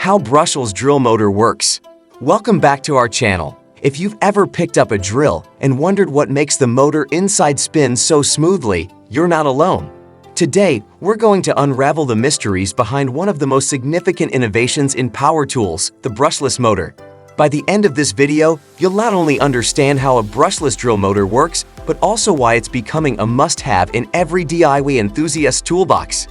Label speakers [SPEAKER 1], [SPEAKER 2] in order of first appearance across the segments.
[SPEAKER 1] how Brushless drill motor works. Welcome back to our channel. If you've ever picked up a drill and wondered what makes the motor inside spin so smoothly, you're not alone. Today, we're going to unravel the mysteries behind one of the most significant innovations in power tools, the brushless motor. By the end of this video, you'll not only understand how a brushless drill motor works, but also why it's becoming a must-have in every DIY enthusiast toolbox.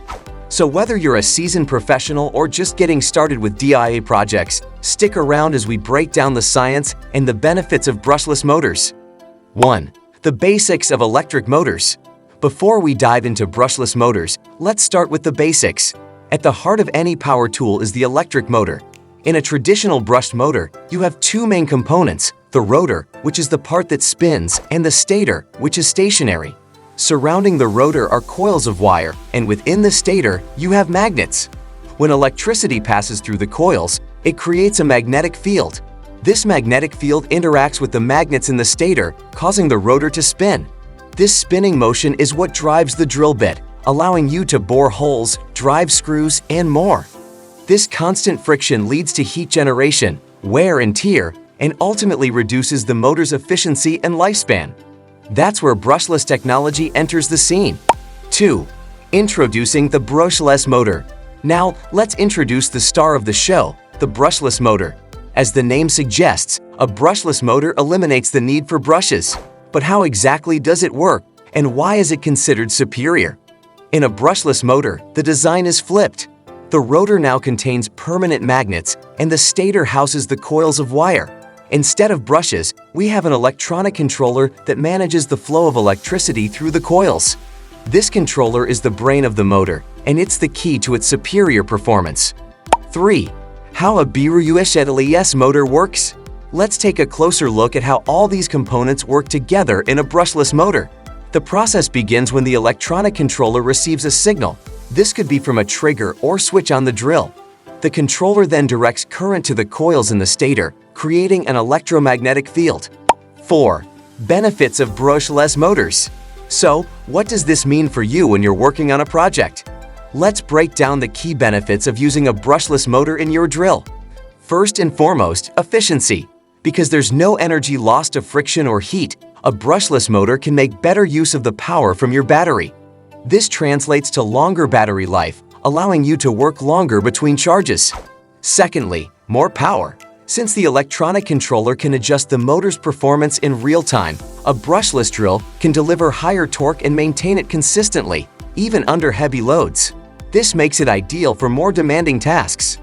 [SPEAKER 1] So whether you're a seasoned professional or just getting started with DIY projects, stick around as we break down the science and the benefits of brushless motors. 1. The basics of electric motors. Before we dive into brushless motors, let's start with the basics. At the heart of any power tool is the electric motor. In a traditional brushed motor, you have two main components, the rotor, which is the part that spins, and the stator, which is stationary. Surrounding the rotor are coils of wire, and within the stator, you have magnets. When electricity passes through the coils, it creates a magnetic field. This magnetic field interacts with the magnets in the stator, causing the rotor to spin. This spinning motion is what drives the drill bit, allowing you to bore holes, drive screws, and more. This constant friction leads to heat generation, wear and tear, and ultimately reduces the motor's efficiency and lifespan. That's where brushless technology enters the scene. 2. Introducing the brushless motor. Now, let's introduce the star of the show, the brushless motor. As the name suggests, a brushless motor eliminates the need for brushes. But how exactly does it work, and why is it considered superior? In a brushless motor, the design is flipped. The rotor now contains permanent magnets, and the stator houses the coils of wire. Instead of brushes, we have an electronic controller that manages the flow of electricity through the coils. This controller is the brain of the motor, and it's the key to its superior performance. 3. How a brushless motor works. Let's take a closer look at how all these components work together in a brushless motor. The process begins when the electronic controller receives a signal. This could be from a trigger or switch on the drill. The controller then directs current to the coils in the stator, creating an electromagnetic field. 4. Benefits of brushless motors. So, what does this mean for you when you're working on a project? Let's break down the key benefits of using a brushless motor in your drill. First and foremost, efficiency. Because there's no energy lost to friction or heat, a brushless motor can make better use of the power from your battery. This translates to longer battery life, allowing you to work longer between charges. Secondly, more power. Since the electronic controller can adjust the motor's performance in real time, a brushless drill can deliver higher torque and maintain it consistently, even under heavy loads. This makes it ideal for more demanding tasks.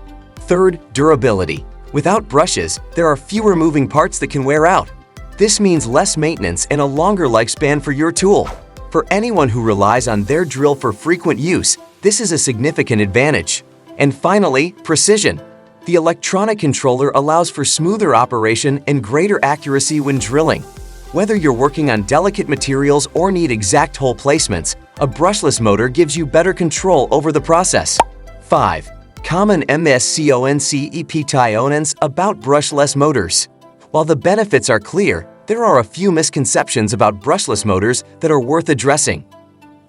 [SPEAKER 1] Third, durability. Without brushes, there are fewer moving parts that can wear out. This means less maintenance and a longer lifespan for your tool. For anyone who relies on their drill for frequent use, this is a significant advantage. And finally, precision. The electronic controller allows for smoother operation and greater accuracy when drilling. Whether you're working on delicate materials or need exact hole placements, a brushless motor gives you better control over the process. 5. Common misconceptions about brushless motors. While the benefits are clear, there are a few misconceptions about brushless motors that are worth addressing.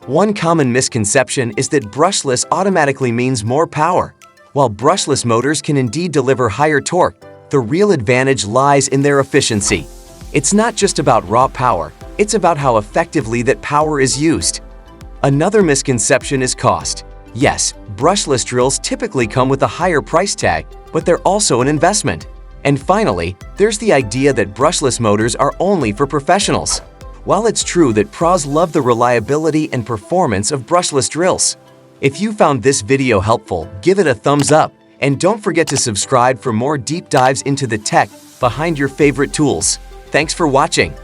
[SPEAKER 1] One common misconception is that brushless automatically means more power. While brushless motors can indeed deliver higher torque, the real advantage lies in their efficiency. It's not just about raw power, it's about how effectively that power is used. Another misconception is cost. Yes, brushless drills typically come with a higher price tag, but they're also an investment. And finally, there's the idea that brushless motors are only for professionals. While it's true that pros love the reliability and performance of brushless drills. If you found this video helpful, give it a thumbs up, and don't forget to subscribe for more deep dives into the tech behind your favorite tools. Thanks for watching.